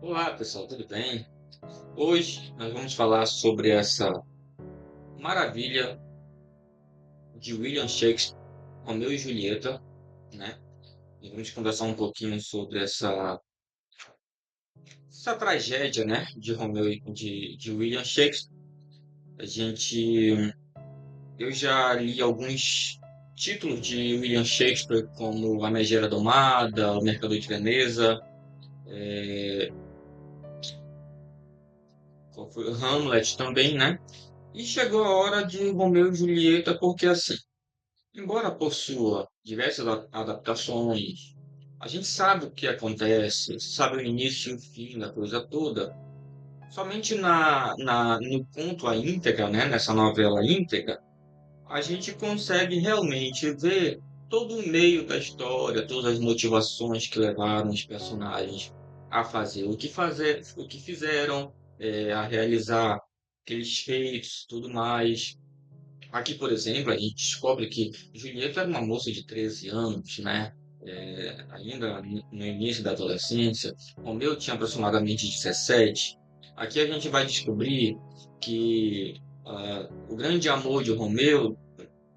Olá, pessoal, tudo bem? Hoje nós vamos falar sobre essa maravilha de William Shakespeare, Romeu e Julieta, né? E vamos conversar um pouquinho sobre essa tragédia, né, de Romeu e de William Shakespeare. A gente, eu já li alguns títulos de William Shakespeare, como A Megera Domada, O Mercador de Veneza, qual foi? Hamlet também, né? E chegou a hora de Romeu e Julieta, porque assim, embora possua diversas adaptações, a gente sabe o que acontece, sabe o início e o fim da coisa toda. Somente no conto a íntegra, né, nessa novela íntegra, a gente consegue realmente ver todo o meio da história, todas as motivações que levaram os personagens a fazer, o que fizeram, a realizar aqueles feitos, tudo mais. Aqui, por exemplo, a gente descobre que Julieta era uma moça de 13 anos, né? Ainda no início da adolescência. Romeu tinha aproximadamente 17. Aqui a gente vai descobrir que o grande amor de Romeu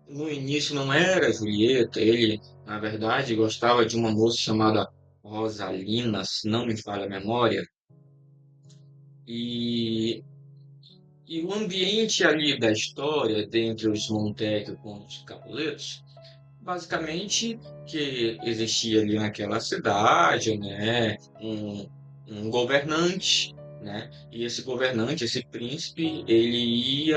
no início não era Julieta. Ele, na verdade, gostava de uma moça chamada Rosalina, se não me falha a memória. E E o ambiente ali da história, dentre os Montecchio com os Capuletos, basicamente que existia ali naquela cidade, né, um governante, né, e esse governante, esse príncipe, ele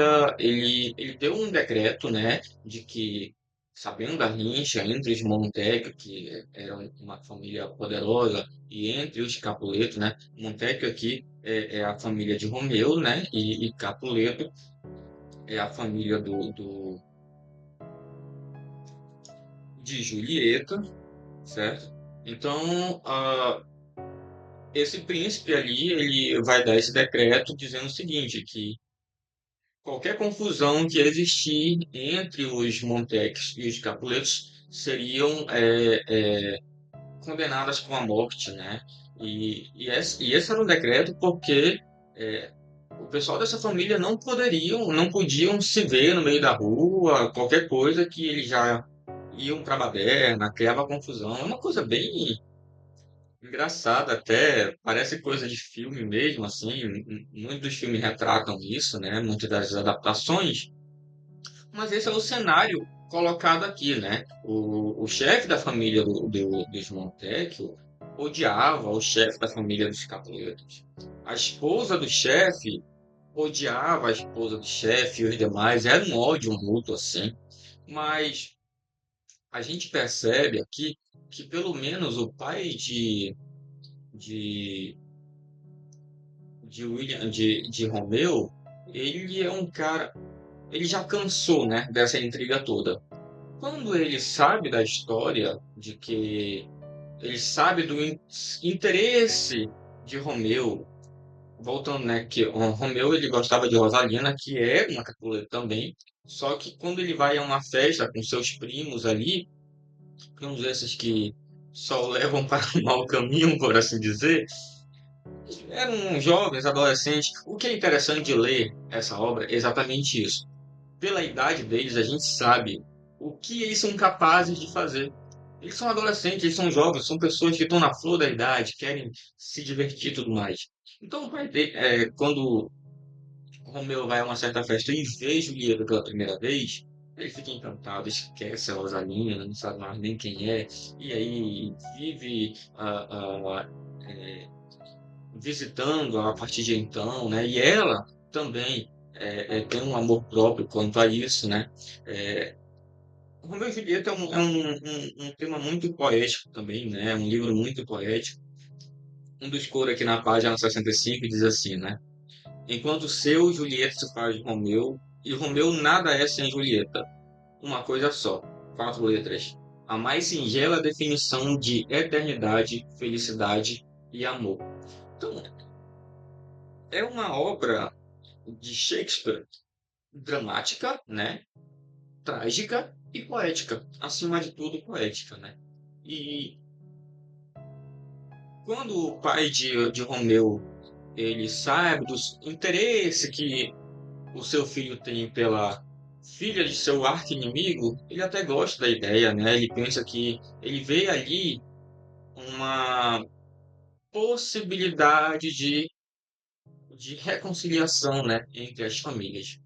deu um decreto, né, de que, sabendo da rincha entre os Montecchio, que eram uma família poderosa, e entre os Capuleto, né, Montecchio aqui é a família de Romeu, né, e Capuleto é a família de Julieta, certo? Então, esse príncipe ali, ele vai dar esse decreto dizendo o seguinte, que qualquer confusão que existir entre os Montecchios e os Capuletos seriam condenadas com a morte, né? E esse era um decreto porque é, o pessoal dessa família não podiam se ver no meio da rua, qualquer coisa que eles já iam para a baderna, criava confusão. É uma coisa bem engraçada até, parece coisa de filme mesmo, assim. Muitos dos filmes retratam isso, né? Muitas das adaptações, mas esse é o cenário colocado aqui, né? O chefe da família dos Montecchio odiava o chefe da família dos Capuletos. A esposa do chefe odiava a esposa do chefe e os demais, era um ódio mútuo assim. Mas a gente percebe aqui que pelo menos o pai de, de Romeu, ele é um cara, ele já cansou, né, dessa intriga toda. Quando ele sabe da história, de que ele sabe do interesse de Romeu, voltando, né, que o Romeu ele gostava de Rosalina, que é uma Capulet também, só que quando ele vai a uma festa com seus primos ali, primos esses que só o levam para o mau caminho, por assim dizer, eram jovens, adolescentes. O que é interessante de ler essa obra é exatamente isso. Pela idade deles, a gente sabe o que eles são capazes de fazer. Eles são adolescentes, eles são jovens, são pessoas que estão na flor da idade, querem se divertir e tudo mais. Então, quando Romeu vai a uma certa festa e vê Julieta pela primeira vez, ele fica encantado, esquece a Rosalina, não sabe mais nem quem é, e aí vive visitando a partir de então, né? E ela também tem um amor próprio quanto a isso, né? É, Romeu e Julieta um tema muito poético também, né? Um livro muito poético. Um dos coros aqui na página 65 diz assim, né? Enquanto seu, Julieta se faz de Romeu, e Romeu nada é sem Julieta. Uma coisa só, quatro letras. A mais singela definição de eternidade, felicidade e amor. Então, é uma obra de Shakespeare dramática, né? Trágica e poética. Acima de tudo, poética, né? E Quando o pai de Romeu ele sabe do interesse que o seu filho tem pela filha de seu arqui-inimigo, ele até gosta da ideia, né? Ele pensa que ele vê ali uma possibilidade de reconciliação, né, entre as famílias.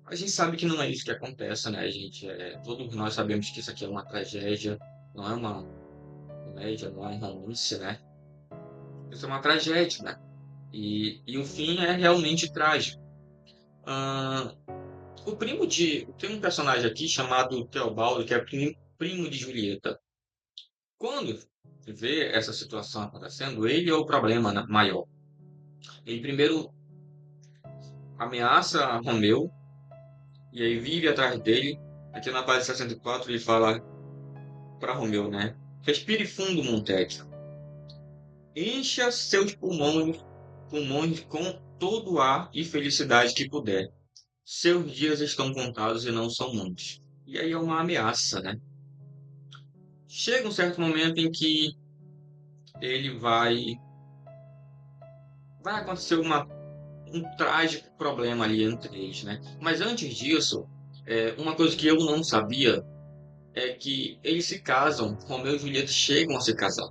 A gente sabe que não é isso que acontece, né, gente? Todos nós sabemos que isso aqui é uma tragédia, não é uma comédia, não é um romance, né? Isso é uma tragédia, né? E o fim é realmente trágico. Ah, Tem um personagem aqui chamado Teobaldo, que é primo de Julieta. Quando vê essa situação acontecendo, ele é o problema, né, maior. Ele primeiro ameaça Romeu, e aí vive atrás dele. Aqui na página 64 ele fala para Romeu, né? Respire fundo, Monteque. Encha seus pulmões com todo o ar e felicidade que puder. Seus dias estão contados e não são muitos. E aí é uma ameaça, né? Chega um certo momento em que ele vai acontecer um trágico problema ali entre eles, né? Mas antes disso, uma coisa que eu não sabia é que eles se casam, Romeu e Julieta chegam a se casar.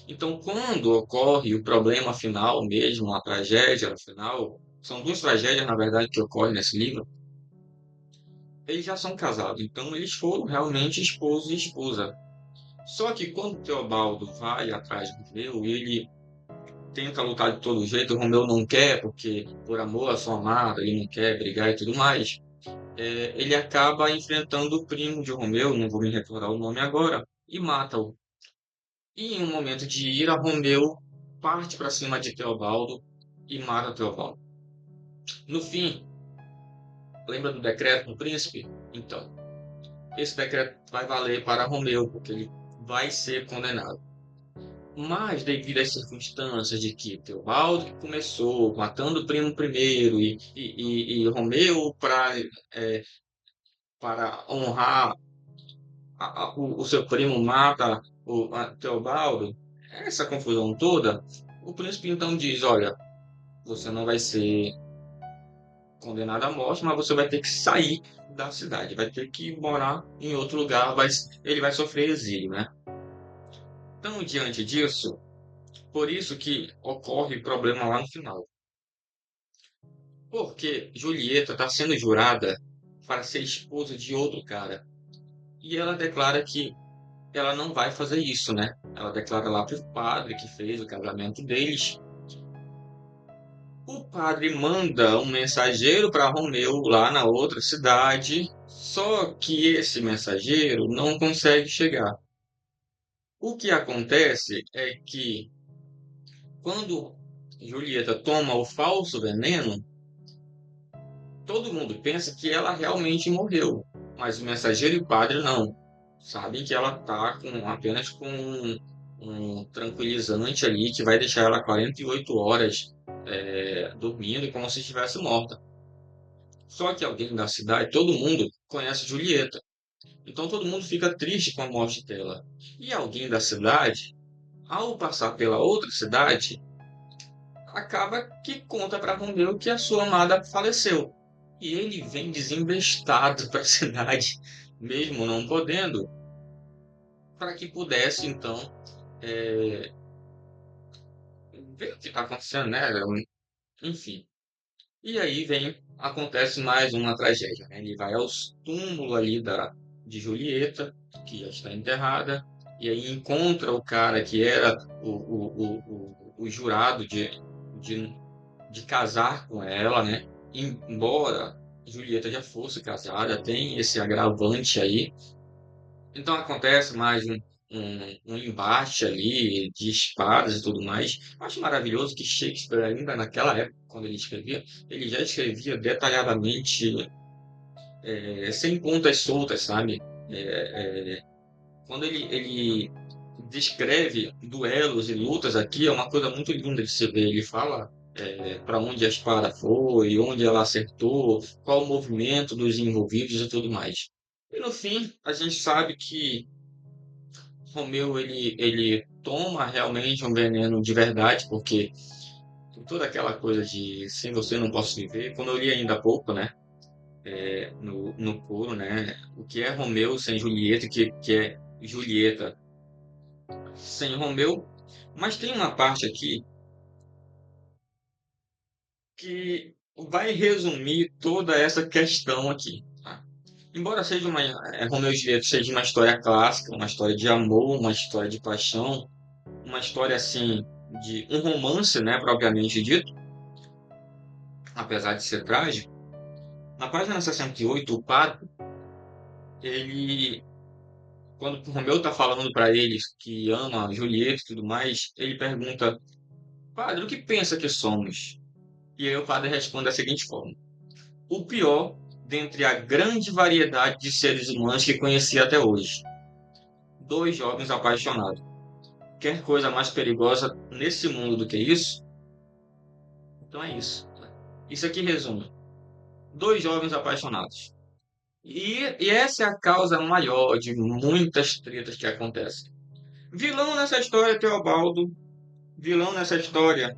Então, quando ocorre o problema final mesmo, a tragédia no final, são duas tragédias, na verdade, que ocorrem nesse livro, eles já são casados. Então, eles foram realmente esposo e esposa. Só que quando Teobaldo vai atrás de Romeu, ele tenta lutar de todo jeito, o Romeu não quer, porque por amor à sua amada, ele não quer brigar e tudo mais. Ele acaba enfrentando o primo de Romeu, não vou me recordar o nome agora, e mata-o. E em um momento de ira, Romeu parte para cima de Teobaldo e mata Teobaldo. No fim, lembra do decreto do príncipe? Então, esse decreto vai valer para Romeu, porque ele vai ser condenado. Mas, devido às circunstâncias de que Teobaldo que começou matando o primo primeiro e Romeu para honrar o seu primo mata a Teobaldo, essa confusão toda, o príncipe então diz, olha, você não vai ser condenado à morte, mas você vai ter que sair da cidade, vai ter que morar em outro lugar, ele vai sofrer exílio, né? Então, diante disso, por isso que ocorre problema lá no final. Porque Julieta está sendo jurada para ser esposa de outro cara. E ela declara que ela não vai fazer isso, né? Ela declara lá para o padre que fez o casamento deles. O padre manda um mensageiro para Romeu lá na outra cidade, só que esse mensageiro não consegue chegar. O que acontece é que quando Julieta toma o falso veneno, todo mundo pensa que ela realmente morreu, mas o mensageiro e o padre não. Sabem que ela está apenas com um tranquilizante ali que vai deixar ela 48 horas dormindo como se estivesse morta. Só que alguém da cidade, todo mundo conhece Julieta. Então todo mundo fica triste com a morte dela. E alguém da cidade, ao passar pela outra cidade, acaba que conta para Romeu que a sua amada faleceu. E ele vem desembestado para a cidade, mesmo não podendo, para que pudesse então é, ver o que está acontecendo, né? Enfim. E aí acontece mais uma tragédia, né? Ele vai aos túmulos ali de Julieta, que já está enterrada, e aí encontra o cara que era o jurado de, de casar com ela, né? Embora Julieta já fosse casada, tem esse agravante aí. Então acontece mais um embate ali de espadas e tudo mais. Eu acho maravilhoso que Shakespeare, ainda naquela época, quando ele escrevia, ele já escrevia detalhadamente, sem pontas soltas, sabe? É, quando ele descreve duelos e lutas aqui, é uma coisa muito linda de se ver. Ele fala para onde a espada foi, onde ela acertou, qual o movimento dos envolvidos e tudo mais. E no fim, a gente sabe que Romeu ele toma realmente um veneno de verdade, porque tem toda aquela coisa de sem você não posso viver. Como eu li ainda há pouco, né? No coro, né? O que é Romeu sem Julieta, que é Julieta sem Romeu. Mas tem uma parte aqui que vai resumir toda essa questão aqui, tá? Embora seja Romeu e Julieta seja uma história clássica, uma história de amor, uma história de paixão, uma história assim de um romance, né, propriamente dito, apesar de ser trágico. Na página 68, o padre, ele, quando o Romeu está falando para eles que ama Julieta e tudo mais, ele pergunta: Padre, o que pensa que somos? E aí o padre responde da seguinte forma: o pior dentre a grande variedade de seres humanos que conheci até hoje. Dois jovens apaixonados. Quer coisa mais perigosa nesse mundo do que isso? Então é isso. Isso aqui resume. Dois jovens apaixonados. E essa é a causa maior de muitas tretas que acontecem. Vilão nessa história, Teobaldo. Vilão nessa história,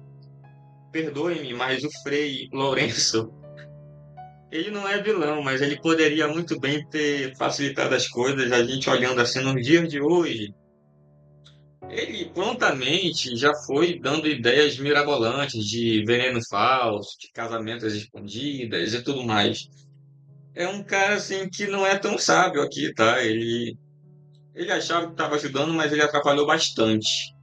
perdoe-me, mas o Frei Lourenço, ele não é vilão, mas ele poderia muito bem ter facilitado as coisas. A gente olhando assim nos dias de hoje, ele prontamente já foi dando ideias mirabolantes de veneno falso, de casamentos escondidas e tudo mais. É um cara assim que não é tão sábio aqui, tá? Ele achava que estava ajudando, mas ele atrapalhou bastante.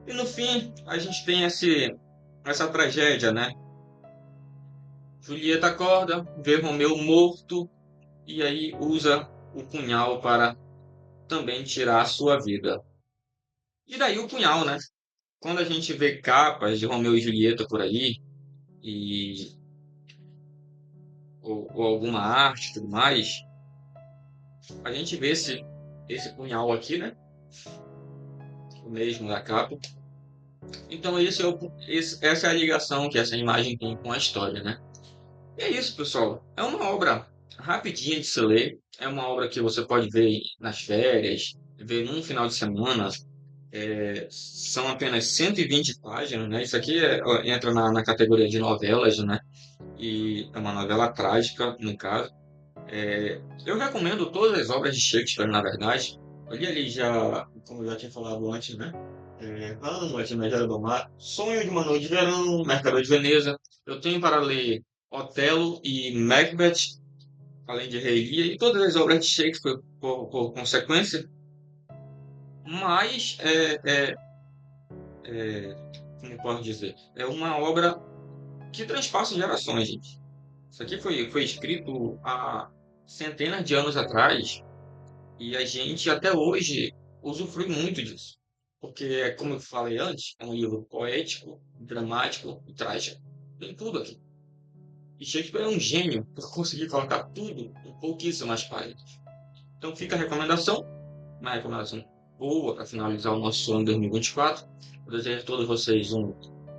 E no fim, a gente tem essa tragédia, né? Julieta acorda, vê Romeu morto e aí usa o punhal para também tirar a sua vida. E daí o punhal, né? Quando a gente vê capas de Romeu e Julieta por aí, e, ou alguma arte e tudo mais, a gente vê esse punhal aqui, né? O mesmo da capa. Então essa é a ligação que essa imagem tem com a história, né? E é isso, pessoal. É uma obra rapidinha de se ler. É uma obra que você pode ver nas férias, ver num final de semana. São apenas 120 páginas, né? Isso aqui entra na categoria de novelas, né? E é uma novela trágica, no caso. Eu recomendo todas as obras de Shakespeare, na verdade. Eu li ali já, como eu já tinha falado antes, né? Hamlet, Megera do Mar, Sonho de uma Noite de Verão, Mercador de Veneza. Eu tenho para ler Otelo e Macbeth, além de Rei Lear, e todas as obras de Shakespeare por consequência. Mas, como eu posso dizer, é uma obra que transpassa gerações, gente. Isso aqui foi escrito há centenas de anos atrás. E a gente até hoje usufrui muito disso. Porque, como eu falei antes, é um livro poético, dramático e trágico. Tem tudo aqui. E Shakespeare é um gênio por conseguir colocar tudo em pouquíssimas páginas. Então fica a recomendação, uma recomendação boa para finalizar o nosso ano 2024. Eu desejo a todos vocês um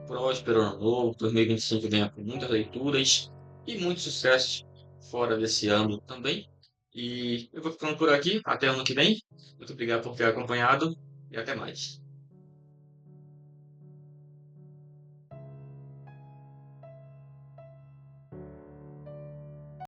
próspero ano novo, 2025 venha com muitas leituras e muito sucesso fora desse ano também. E eu vou ficando por aqui, até ano que vem. Muito obrigado por ter acompanhado e até mais.